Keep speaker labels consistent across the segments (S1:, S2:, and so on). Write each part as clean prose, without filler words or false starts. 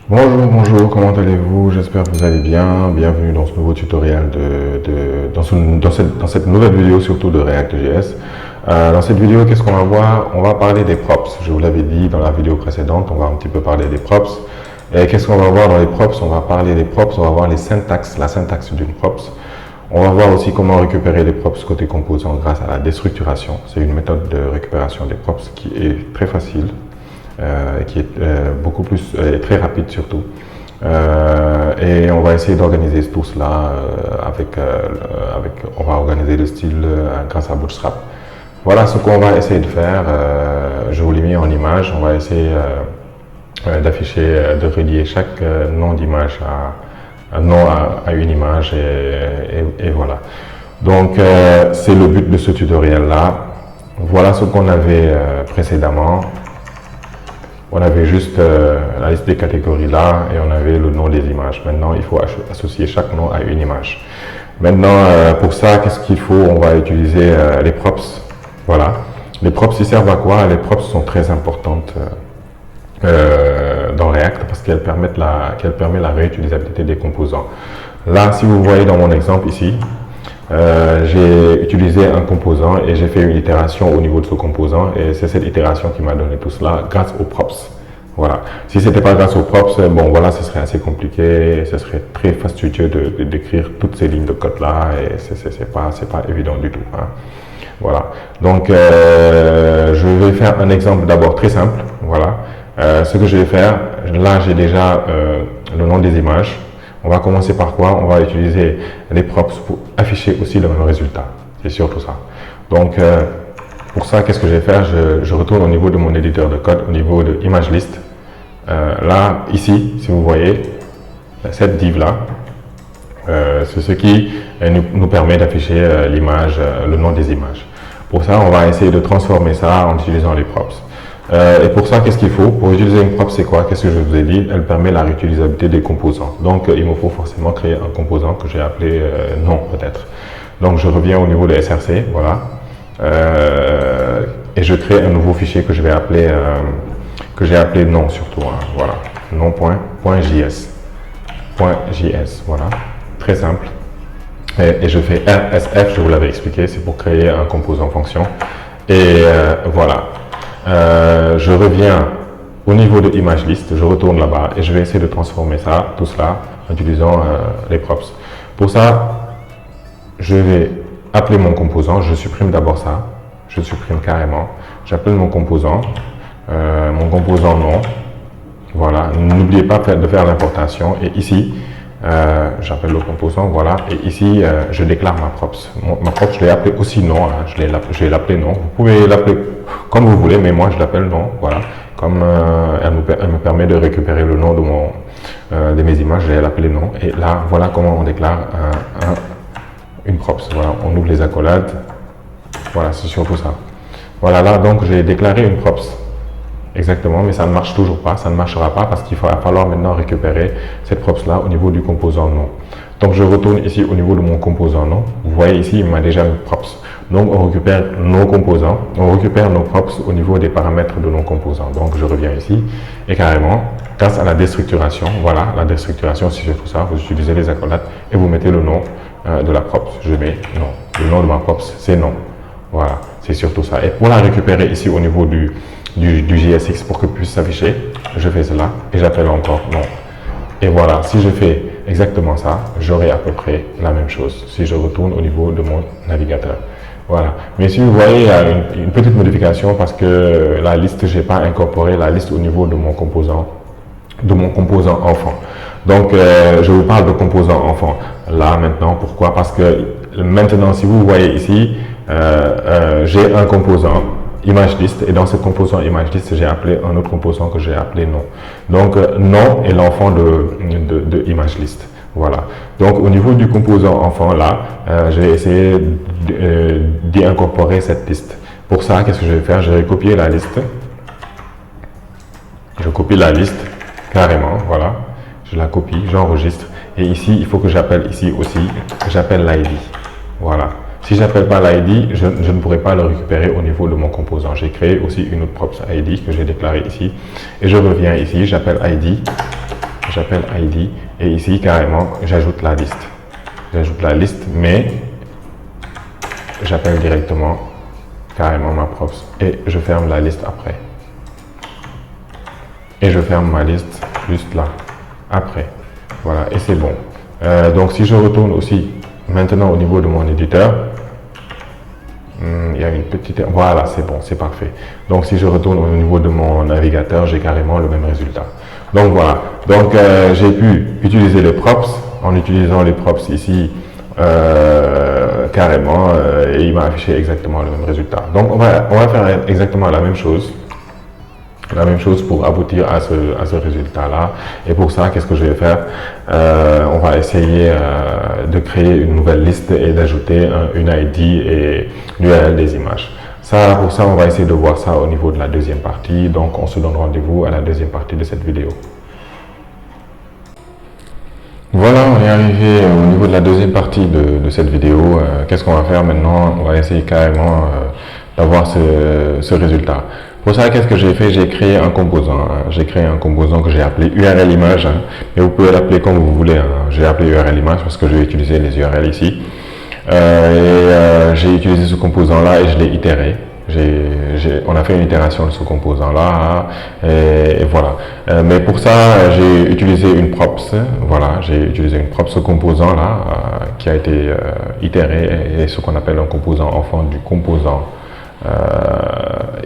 S1: Bonjour, comment allez-vous? J'espère que vous allez bien. Bienvenue dans ce nouveau tutoriel dans cette nouvelle vidéo surtout de React.js. Dans cette vidéo, qu'est-ce qu'on va voir? On va parler des props. Je vous l'avais dit dans la vidéo précédente, on va un petit peu parler des props. Et qu'est-ce qu'on va voir dans les props? On va parler des props, on va voir les syntaxes, la syntaxe d'une props. On va voir aussi comment récupérer les props côté composant grâce à la déstructuration. C'est une méthode de récupération des props qui est très facile. Qui est beaucoup plus très rapide surtout. Et on va essayer d'organiser tout cela on va organiser le style grâce à Bootstrap. Voilà ce qu'on va essayer de faire. Je vous l'ai mis en image. On va essayer d'afficher, de relier chaque nom d'image à une image et voilà. Donc c'est le but de ce tutoriel là. Voilà ce qu'on avait précédemment. On avait juste la liste des catégories là et on avait le nom des images. Maintenant, il faut associer chaque nom à une image. Maintenant, pour ça, qu'est-ce qu'il faut? On va utiliser les props. Voilà. Les props, ils servent à quoi? Les props sont très importantes dans React parce qu'elles permettent la réutilisabilité des composants. Là, si vous voyez dans mon exemple ici, j'ai utilisé un composant et j'ai fait une itération au niveau de ce composant et c'est cette itération qui m'a donné tout cela grâce aux props. Voilà. Si c'était pas grâce aux props, bon voilà, ce serait assez compliqué, ce serait très fastidieux d'écrire toutes ces lignes de code là et c'est pas évident du tout. Hein. Voilà. Donc je vais faire un exemple d'abord très simple. Voilà. Ce que je vais faire, là j'ai déjà le nom des images. On va commencer par quoi? On va utiliser les props pour afficher aussi le même résultat. C'est surtout ça. Donc, pour ça, qu'est-ce que je vais faire? Je retourne au niveau de mon éditeur de code, au niveau de image list. Là, ici, si vous voyez, cette div-là, c'est ce qui nous permet d'afficher l'image, le nom des images. Pour ça, on va essayer de transformer ça en utilisant les props. Et pour ça, qu'est-ce qu'il faut? Pour utiliser une prop, c'est quoi? Qu'est-ce que je vous ai dit? Elle permet la réutilisabilité des composants. Donc, il me faut forcément créer un composant que j'ai appelé nom, peut-être. Donc, je reviens au niveau de SRC, voilà. Et je crée un nouveau fichier que je vais appeler, nom surtout, hein, voilà. nom.js. Voilà. Très simple. Et je fais RSF, je vous l'avais expliqué, c'est pour créer un composant fonction. Et voilà. Je reviens au niveau de image list, je retourne là-bas et je vais essayer de transformer tout cela en utilisant les props. Pour ça, je vais appeler mon composant, je supprime d'abord ça, je supprime carrément, j'appelle mon composant nom, voilà, n'oubliez pas de faire l'importation et ici, j'appelle le composant, voilà, et ici, je déclare ma props. Ma props, je l'ai appelée aussi nom, hein, je vais l'appeler nom. Vous pouvez l'appeler comme vous voulez, mais moi, je l'appelle nom, voilà. Comme elle me permet de récupérer le nom de mes images, je vais l'appeler nom. Et là, voilà comment on déclare une props. Voilà, on ouvre les accolades. Voilà, c'est surtout ça. Voilà, là, donc, j'ai déclaré une props. Exactement, mais ça ne marche toujours pas, ça ne marchera pas parce qu'il va falloir maintenant récupérer cette props là au niveau du composant nom. Donc je retourne ici au niveau de mon composant nom. Vous voyez ici, il m'a déjà mis props. Donc on récupère nos composants, on récupère nos props au niveau des paramètres de nos composants. Donc je reviens ici et carrément, grâce à la déstructuration, voilà, la déstructuration c'est surtout ça, vous utilisez les accolades et vous mettez le nom de la props. Je mets nom, le nom de ma props c'est nom. Voilà, c'est surtout ça. Et pour la récupérer ici au niveau du JSX pour que puisse s'afficher, je fais cela et j'appelle encore nom. Et voilà, si je fais exactement ça, j'aurai à peu près la même chose si je retourne au niveau de mon navigateur. Voilà. Mais si vous voyez, il y a une petite modification parce que la liste, je n'ai pas incorporé la liste au niveau de mon composant enfant. Donc, je vous parle de composant enfant. Là, maintenant, pourquoi? Parce que maintenant, si vous voyez ici, j'ai un composant image list et dans ce composant image list j'ai appelé un autre composant que j'ai appelé nom. Donc nom est l'enfant de image list. Voilà. Donc au niveau du composant enfant là, je vais essayer d'y incorporer cette liste. Pour ça, qu'est-ce que je vais faire? Je vais copier la liste. Je copie la liste carrément. Voilà. Je la copie, j'enregistre. Et ici, il faut que j'appelle ici aussi. J'appelle l'ID. Voilà. Si je n'appelle pas l'ID, je ne pourrai pas le récupérer au niveau de mon composant. J'ai créé aussi une autre props ID que j'ai déclarée ici. Et je reviens ici, j'appelle ID. j'appelle ID, et ici carrément j'ajoute la liste. J'ajoute la liste, mais j'appelle directement carrément ma props et je ferme la liste après. Et je ferme ma liste juste là, après. Voilà, et c'est bon. Donc si je retourne aussi maintenant au niveau de mon éditeur, il y a une petite... Voilà, c'est bon, c'est parfait. Donc si je retourne au niveau de mon navigateur, j'ai carrément le même résultat. Donc voilà, donc j'ai pu utiliser les props. En utilisant les props ici, carrément, et il m'a affiché exactement le même résultat. Donc on va faire exactement la même chose pour aboutir à ce résultat-là. Et pour ça, qu'est-ce que je vais faire? On va essayer de créer une nouvelle liste et d'ajouter une ID et l'URL des images. Pour ça, on va essayer de voir ça au niveau de la deuxième partie. Donc, on se donne rendez-vous à la deuxième partie de cette vidéo. Voilà, on est arrivé au niveau de la deuxième partie de cette vidéo. Qu'est-ce qu'on va faire maintenant? On va essayer carrément d'avoir ce résultat. Pour ça, qu'est-ce que j'ai fait? J'ai créé un composant. J'ai créé un composant que j'ai appelé URL image, mais vous pouvez l'appeler comme vous voulez. J'ai appelé URL image parce que je vais utiliser les URL ici. J'ai utilisé ce composant-là et je l'ai itéré. On a fait une itération de ce composant-là et voilà. Mais pour ça, j'ai utilisé une props. Voilà, j'ai utilisé une props, ce composant-là qui a été itéré et ce qu'on appelle un composant enfant du composant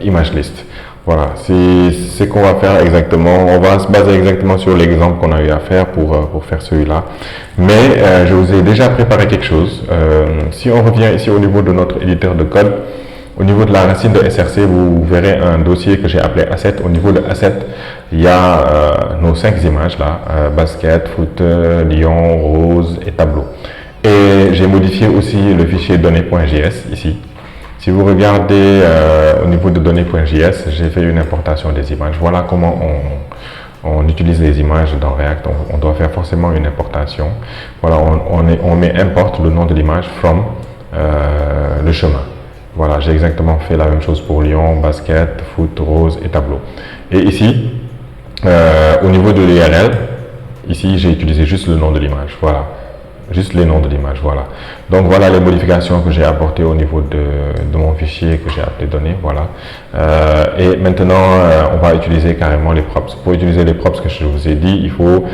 S1: image list. Voilà, c'est ce qu'on va faire exactement. On va se baser exactement sur l'exemple qu'on a eu à faire pour faire celui-là. Mais je vous ai déjà préparé quelque chose. Si on revient ici au niveau de notre éditeur de code, au niveau de la racine de SRC, vous verrez un dossier que j'ai appelé Asset. Au niveau de Asset, il y a nos 5 images là, basket, foot, lion, rose et tableau. Et j'ai modifié aussi le fichier données.js ici. Si vous regardez au niveau de données.js, j'ai fait une importation des images. Voilà comment on utilise les images dans React. On doit faire forcément une importation. Voilà, on met import le nom de l'image from le chemin. Voilà, j'ai exactement fait la même chose pour Lyon, basket, foot, rose et tableau. Et ici, au niveau de l'URL, ici j'ai utilisé juste le nom de l'image. Voilà, juste les noms de l'image. Voilà. Donc voilà les modifications que j'ai apportées au niveau de mon fichier que j'ai appelé données. Voilà. Et maintenant, on va utiliser carrément les props. Pour utiliser les props que je vous ai dit, il faut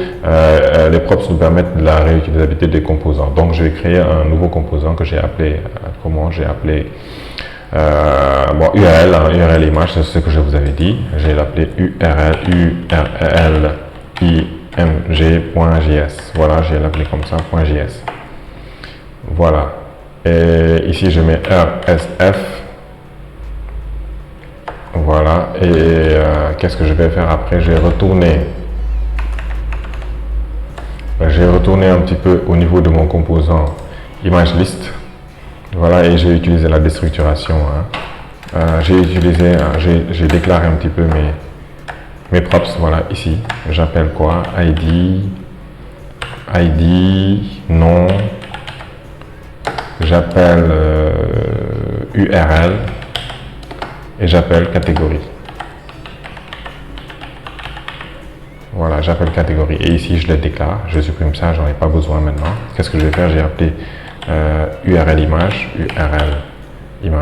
S1: les props nous permettent de la réutilisabilité des composants. Donc je vais créer un nouveau composant que j'ai appelé comment j'ai appelé bon, URL, URL image, c'est ce que je vous avais dit. J'ai l'appelé URL img.js. Voilà, j'ai l'appelé comme ça, .js. Voilà. Et ici, je mets rsf. Voilà. Et qu'est-ce que je vais faire après? Je vais retourner. J'ai retourné un petit peu au niveau de mon composant image list. Voilà, et j'ai utilisé la déstructuration. J'ai déclaré un petit peu mes props. Voilà, ici, j'appelle quoi? ID, nom, j'appelle URL et j'appelle catégorie. Voilà, j'appelle catégorie et ici je les déclare. Je supprime ça, j'en ai pas besoin maintenant. Qu'est-ce que je vais faire? J'ai appelé URL image,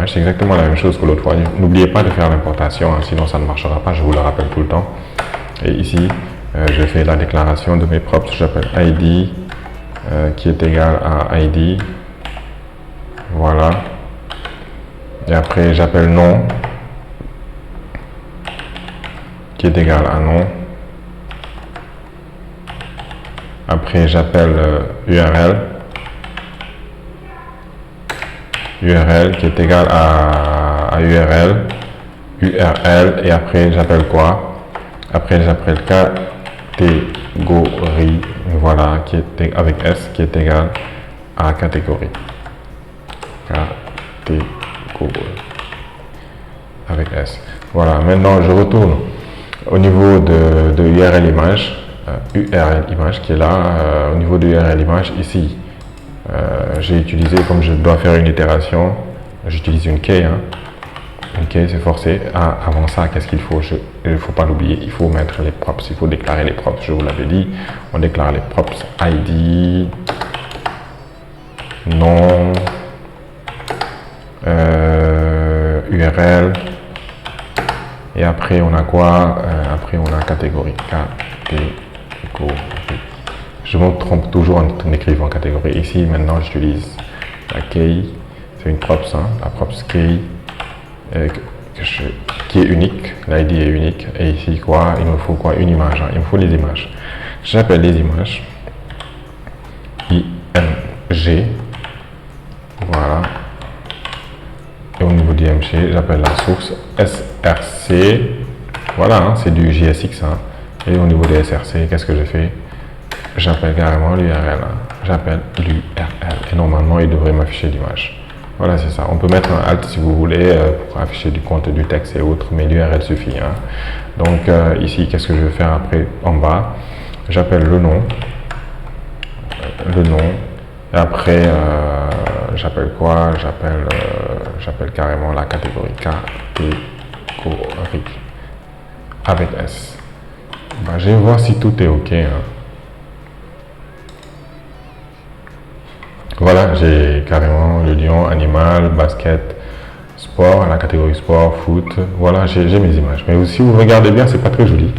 S1: c'est exactement la même chose que l'autre fois. N'oubliez pas de faire l'importation, sinon ça ne marchera pas, je vous le rappelle tout le temps. Et ici, je fais la déclaration de mes props, j'appelle ID qui est égal à ID. Voilà. Et après, j'appelle nom qui est égal à nom. Après, j'appelle URL qui est égal à URL, et après j'appelle quoi? Après j'appelle catégorie, voilà, qui est avec S, qui est égal à catégorie. Catégorie avec S. Voilà, maintenant je retourne au niveau de URL image, qui est là, au niveau de URL image ici. J'ai utilisé, comme je dois faire une itération, j'utilise une key. Ok, c'est forcé. Ah, avant ça, qu'est-ce qu'il faut? Il ne faut pas l'oublier, il faut mettre les props, il faut déclarer les props, je vous l'avais dit. On déclare les props ID, nom, URL, et après on a quoi? Après on a catégorie. Catégorie. Je me trompe toujours en écrivant catégorie. Ici, maintenant, j'utilise la key, c'est une props, hein, la props key. Qui est unique, l'ID est unique, et ici quoi, il me faut quoi, une image, hein, il me faut les images. J'appelle les images IMG, voilà, et au niveau du IMG, j'appelle la source SRC, voilà, hein, c'est du JSX, hein, et au niveau des SRC, qu'est-ce que je fais? J'appelle carrément l'URL, hein, j'appelle l'URL, et normalement il devrait m'afficher l'image. Voilà, c'est ça. On peut mettre un alt si vous voulez pour afficher du contenu, du texte et autres, mais l'URL suffit, hein. Donc ici, qu'est-ce que je vais faire après en bas? J'appelle le nom, et après j'appelle quoi? J'appelle carrément la catégorie, catégorie avec S. Bah, je vais voir si tout est OK, hein. Voilà, j'ai carrément le lion, animal, basket, sport, la catégorie sport, foot. Voilà, j'ai mes images. Mais si vous regardez bien, c'est pas très joli.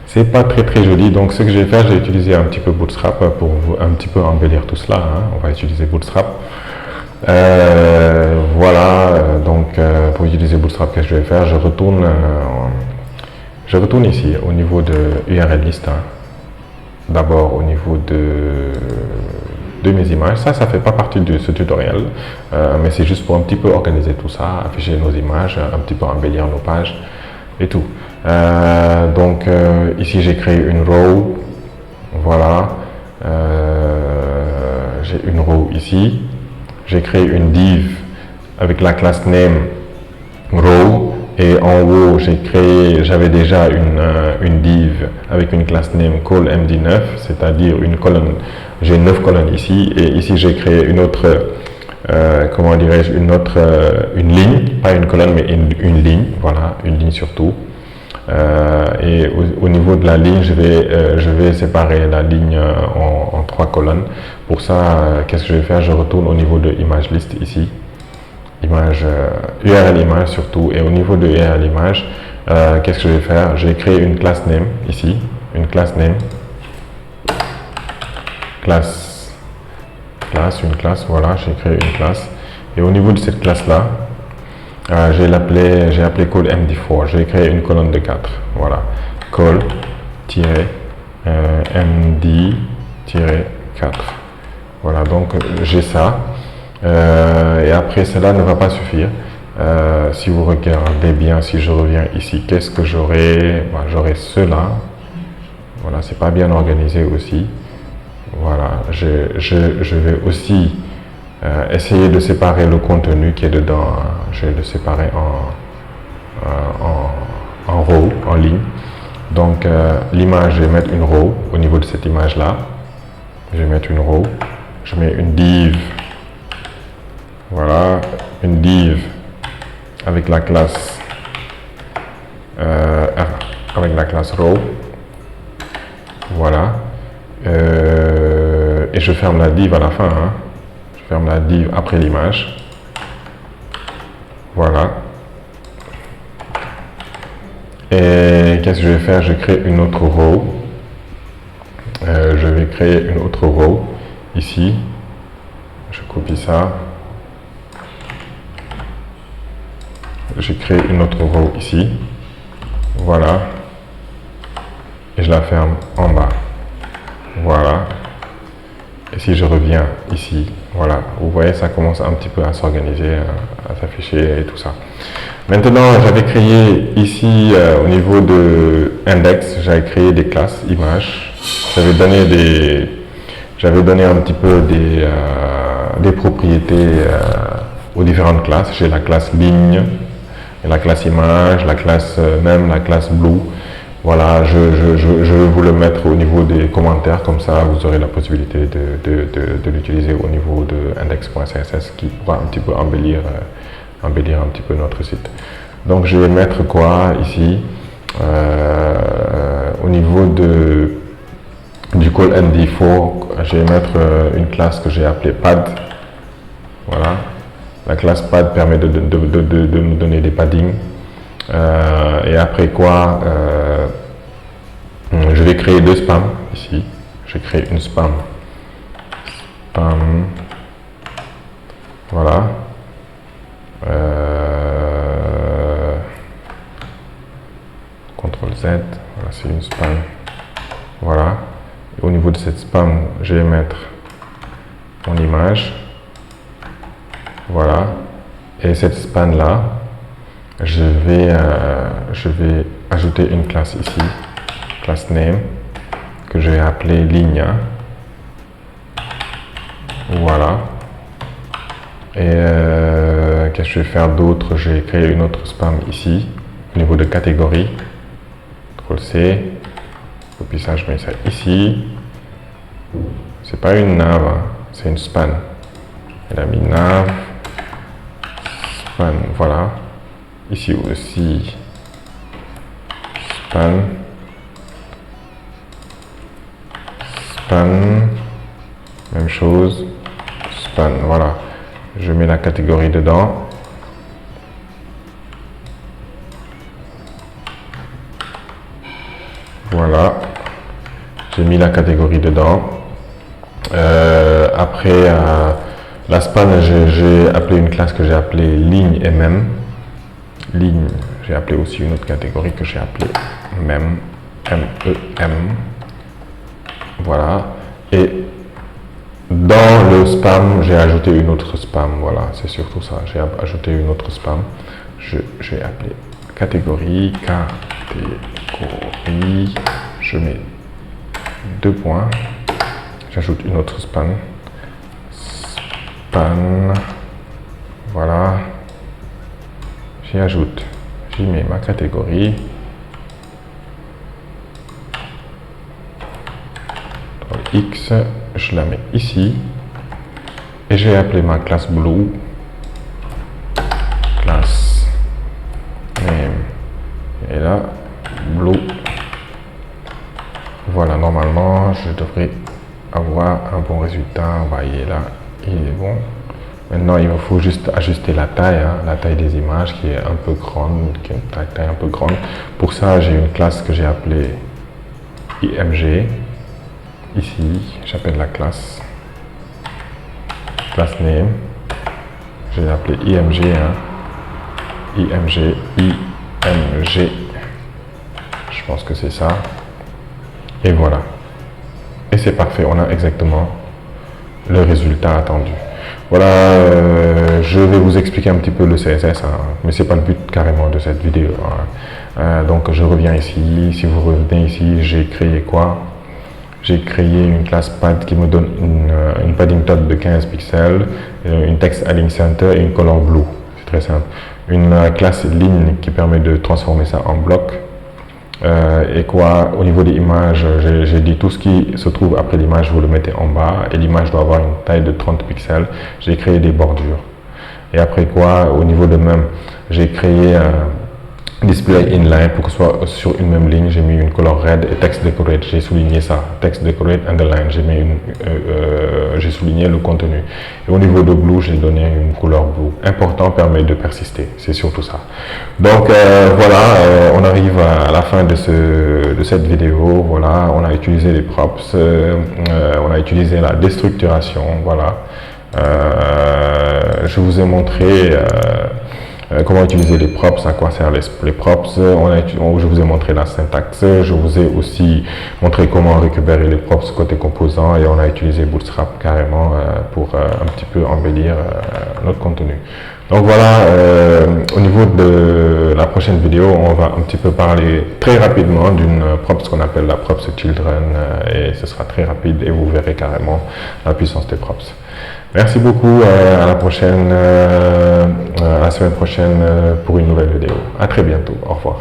S1: C'est pas très joli. Donc, ce que je vais faire, j'ai utilisé un petit peu Bootstrap pour un petit peu embellir tout cela, hein. On va utiliser Bootstrap. Voilà, donc pour utiliser Bootstrap, qu'est-ce que je vais faire? Je retourne ici au niveau de URL list, hein. D'abord au niveau de mes images. Ça fait pas partie de ce tutoriel, mais c'est juste pour un petit peu organiser tout ça, afficher nos images, un petit peu embellir nos pages et tout. Donc ici j'ai créé une row, voilà, j'ai une row ici, j'ai créé une div avec la classe name row, et en haut j'avais déjà une div avec une classe name call md9, c'est-à-dire une colonne. J'ai 9 colonnes ici, et ici j'ai créé une autre, comment dirais-je, une ligne, pas une colonne mais une ligne, voilà, une ligne surtout. Et au niveau de la ligne, je vais séparer la ligne en 3 colonnes. Pour ça, qu'est-ce que je vais faire? Je retourne au niveau de image list ici, image, URL image surtout, et au niveau de URL image, qu'est-ce que je vais faire? Je vais créer une classe name ici, une classe name, une classe, voilà, j'ai créé une classe, et au niveau de cette classe là, j'ai appelé call md4, j'ai créé une colonne de 4, voilà, call-md-4, voilà, donc j'ai ça, et après cela ne va pas suffire. Si vous regardez bien, si je reviens ici, qu'est-ce que j'aurai? J'aurai cela, voilà, c'est pas bien organisé aussi. Voilà, je vais aussi essayer de séparer le contenu qui est dedans. Je vais le séparer en row, en ligne. Donc l'image, je vais mettre une row au niveau de cette image là. Je vais mettre une row. Je mets une div. Voilà, une div avec la classe row. Voilà. Et je ferme la div à la fin, hein. Je ferme la div après l'image, voilà. Et qu'est-ce que je vais faire? Je crée une autre row, je vais créer une autre row ici, je copie ça, je crée une autre row ici, voilà, et je la ferme en bas. Voilà, et si je reviens ici, voilà, vous voyez, ça commence un petit peu à s'organiser, à s'afficher et tout ça. Maintenant, j'avais créé ici, au niveau de index, j'avais créé des classes images. J'avais donné un petit peu des propriétés aux différentes classes. J'ai la classe ligne, la classe image, la classe même, la classe blue. Voilà, je vais vous le mettre au niveau des commentaires, comme ça vous aurez la possibilité de l'utiliser au niveau de index.css qui pourra un petit peu embellir embellir un petit peu notre site. Donc je vais mettre quoi ici au niveau du call MD4, je vais mettre une classe que j'ai appelée pad. Voilà, la classe pad permet de nous donner des paddings. Et après quoi, je vais créer deux spams ici. Je crée une spam. Voilà. CTRL Z, voilà, c'est une spam. Voilà. Et au niveau de cette spam, je vais mettre mon image. Voilà. Et cette span là, je vais ajouter une classe ici, classe name, que je vais appeler ligne. Voilà. Et qu'est-ce que je vais faire d'autre? Je vais créer une autre spam ici, au niveau de catégorie. CTRL-C. Et puis ça, je mets ça ici. C'est pas une nav, hein, c'est une span. Elle a mis nav. Span, voilà. Ici aussi. Span. Span. Même chose. Span, voilà. Je mets la catégorie dedans. Voilà. J'ai mis la catégorie dedans. Après, la span, j'ai appelé une classe que j'ai appelée ligne et même. Ligne, j'ai appelé aussi une autre catégorie que j'ai appelée même. M-E-M. Voilà. Et dans le spam, j'ai ajouté une autre spam. Voilà, c'est surtout ça. J'ai ajouté une autre spam. Je vais appeler catégorie. Catégorie. Je mets 2 points. J'ajoute une autre span. Span. Voilà. J'y ajoute. J'y mets ma catégorie. X, je la mets ici. Et j'ai appelé ma classe blue. Classe name. Et là, blue. Voilà, normalement, je devrais avoir un bon résultat. Vous voyez là, il est bon. Maintenant, il me faut juste ajuster la taille, hein, la taille des images qui est un peu grande, qui est une taille un peu grande. Pour ça, j'ai une classe que j'ai appelée IMG. Ici, j'appelle la classe name. Je vais l'appeler IMG. Hein. IMG. Je pense que c'est ça. Et voilà. Et c'est parfait. On a exactement le résultat attendu. Voilà, je vais vous expliquer un petit peu le CSS, hein, mais c'est pas le but carrément de cette vidéo. Hein. Donc je reviens ici. Si vous revenez ici, j'ai créé quoi? J'ai créé une classe pad qui me donne une padding top de 15 pixels, une text adding center et une color blue. C'est très simple. Une classe ligne qui permet de transformer ça en bloc. Et quoi, au niveau des images, j'ai dit tout ce qui se trouve après l'image, vous le mettez en bas et l'image doit avoir une taille de 30 pixels. J'ai créé des bordures. Et après quoi, au niveau de même, j'ai créé display inline pour que ce soit sur une même ligne. J'ai mis une color red et text decorate. J'ai souligné ça. Text decorate underline. J'ai souligné le contenu. Et au niveau de blue, j'ai donné une couleur blue. Important, permet de persister. C'est surtout ça. Donc voilà, on arrive à la fin de cette vidéo. Voilà, on a utilisé les props, on a utilisé la déstructuration. Voilà, je vous ai montré comment utiliser les props, à quoi servent les props. Je vous ai montré la syntaxe. Je vous ai aussi montré comment récupérer les props côté composant et on a utilisé Bootstrap carrément pour un petit peu embellir notre contenu. Donc voilà, au niveau de la prochaine vidéo, on va un petit peu parler très rapidement d'une props qu'on appelle la props children et ce sera très rapide et vous verrez carrément la puissance des props. Merci beaucoup, à la prochaine, à la semaine prochaine pour une nouvelle vidéo. À très bientôt, au revoir.